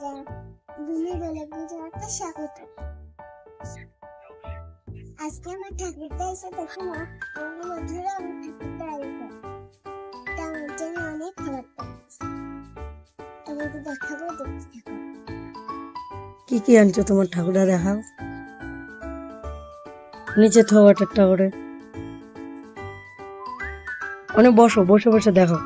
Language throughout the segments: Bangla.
আজকে আমার ঠাকুরদা এসে দেখো মা, আমার বন্ধুরা আমার ঠাকুরদা আসবে, তা আমার জন্য অনেক খাবার পাঠিয়েছে। তোমাকে দেখাবো, দেখতে থাকো। কি কি আনছো তোমার ঠাকুরদা, দেখাও। নিচে থো একটা করে, অনেক বসো, বসে বসে দেখো।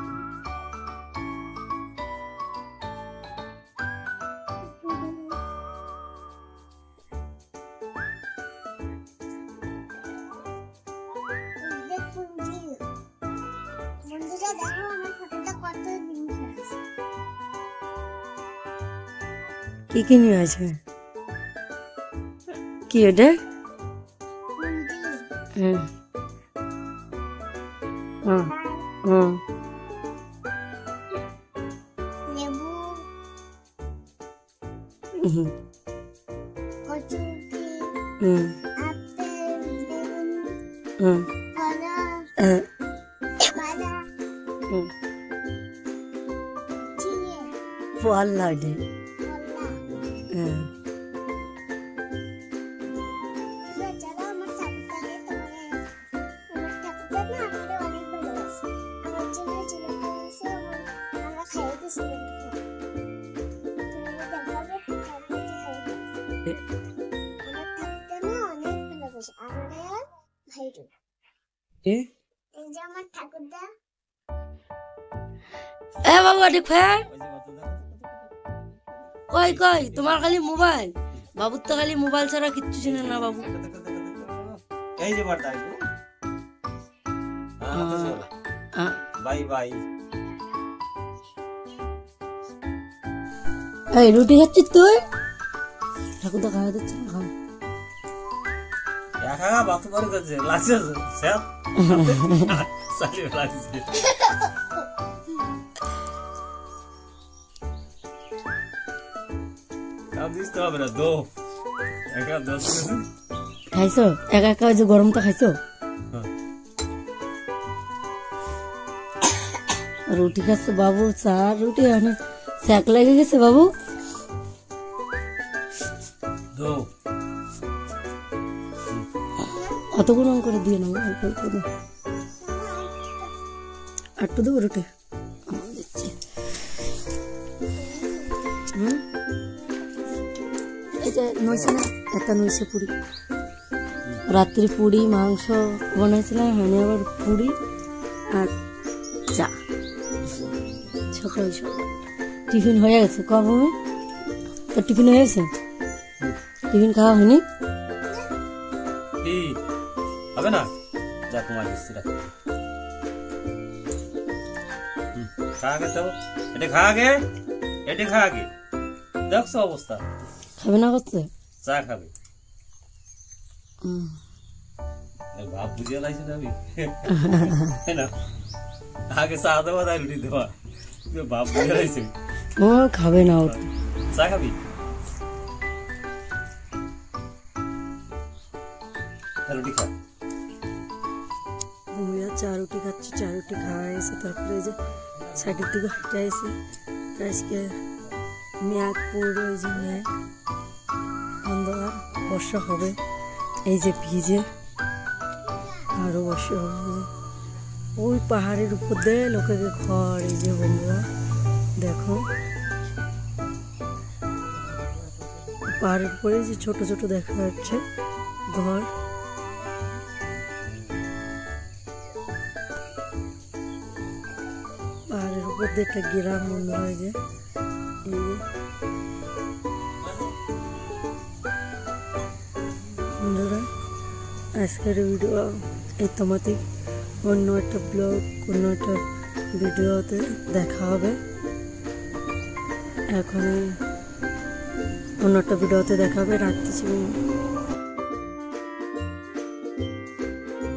বন্ধুরা দেখো আমার ঠাকুরদা কত জিনিস আছে। কি কি নিয়ে আছে? কি এটা? হুম হুম হুম লেবু, হুম কচুরি, হুম আপেল, বেগুন, হুম কলা, হ্যাঁ, বালা, হুম চিড়ে, ফল লাগে। কলা। হ্যাঁ, চলো আমার ঠাকুরদাকে তোমাকে, আমার ঠাকুরদা না আমাদের অনেক ভালোবাসে, আমার জন্য জিলাপি এনেছে, আমরা খাইতেছি। তোমাকে দেখাবো ঠাকুরদাকে খাইতে। আমার ঠাকুরদা না অনেক ভালোবাসে আমাদের আর ভাইকে। এ এই যে আমার ঠাকুরদা। বাবু ফ্যান কই কই, তোমার খালি মোবাইল, বাবুর তো খালি মোবাইল ছাড়া কিচ্ছু চিনে না বাবু। এই যে বাটা বাই বাই। এই রুটি খাচ্ছিস তুই? ঠাকুর তো খাওয়া দিচ্ছে না, খাওয়া। একা বাত করে করছে লাগছে স্যার সালি লাগছে। কাম দিতে হবে না, দো একা দো খাইছো একা একা, যে গরমটা খাইছো। রুটি খাচ্ছে বাবু, চা রুটি অনেক স্যাক লেগে গেছে বাবু। দো অতগুলো করে দিয়ে নেবো, অল্প অল্প দাও। একটু দেবো রুটি, দিচ্ছি। এই যে নইছে না, একটা নইছে পুরি, রাত্রি পুরি মাংস বানাইছিলাম, হ্যাঁ আবার পুরি আর চা। সকাল সকাল টিফিন হয়ে গেছে। কবে হবে তোর টিফিন? হয়ে গেছে, টিফিন খাওয়া হয়নি? কি হবে না, যা তোমার দিচ্ছি রাখ। খা আগে তো, এটা খা আগে, এটা খা আগে। দেখছো অবস্থা, খাবে না করছে? চা খাবে। ভাব বুঝিয়ে লাগছে না আমি না, আগে চা দেওয়া তাই রুটি দেওয়া, ভাব বুঝিয়ে লাগছে। ও খাবে না, ও চা খাবি? রুটি খা। ভূমিরা চা রুটি খাচ্ছে, চা রুটি খাওয়া হয়েছে। তারপরে এই যে সাইডের দিকে হাঁটে আসে, আজকে মেয়াদপুর, ওই যে মেঘ অন্ধকার, বর্ষা হবে। এই যে ভিজে আরো বর্ষা হবে। ওই পাহাড়ের উপর দিয়ে লোকেকে ঘর, এই যে বন্ধুরা দেখো পাহাড়ের উপরে যে ছোট ছোট দেখা যাচ্ছে ঘর। পাহাড়ের উপর দিয়ে একটা গ্রাম বন্ধুরা, এই যে বন্ধুরা আজকের ভিডিও এই তোমাদের, অন্য একটা ব্লগ, অন্য একটা ভিডিওতে দেখা হবে। এখন অন্য একটা ভিডিওতে দেখা হবে, রাখতেছি।